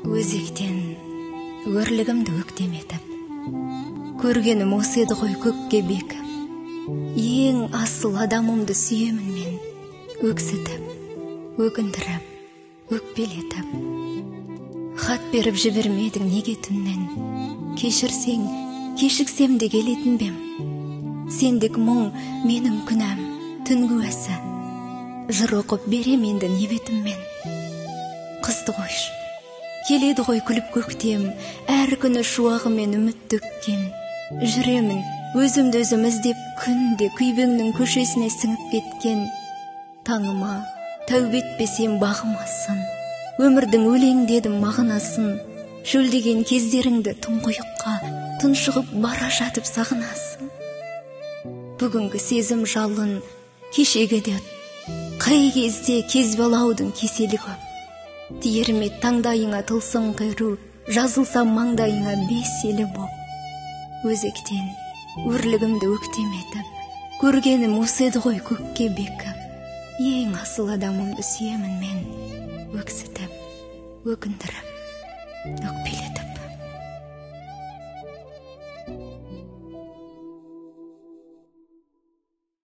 Өзектен өрлігімді өктеметіп, көргенім осы еді ғой көкке бекіп, ең асыл адамымды сүйемін мен, өксітіп, өкіндіріп, өкпелетіп. Хат беріп жібермедің неге түннен, кешірсең, кешіксем де келетін бем. Сендік мұң менің күнәм, түн куәсі, жыр оқып берем енді не бетіммен. Қызды қойш, келеді ғой күліп көктем, әр күні шуағымен үміт төккен. Жүремін, өзімді өзім іздеп күнде күйбеңнің көшесіне сіңіп кеткен. Таңыма тәубе етпесем бағымасын, өмірдің өлең дедім мағынасын. Шөлдеген кездеріңді тұңғиыққа тұншығып бара жатып сағынасың. Бүгінгі сезім жалын, кешегі де қай кезде кезбалаудың кеселі көп. Диерме таңдайыңа тылсың қайру, жазылса маңдайыңа беселі боп. Өзектен өрлігімді өктеметіп, көргенім осы еді ғой көкке бекіп. Ең асыл адамымды сүйемін мен, өксітіп, өкіндіріп, өкпелетіп.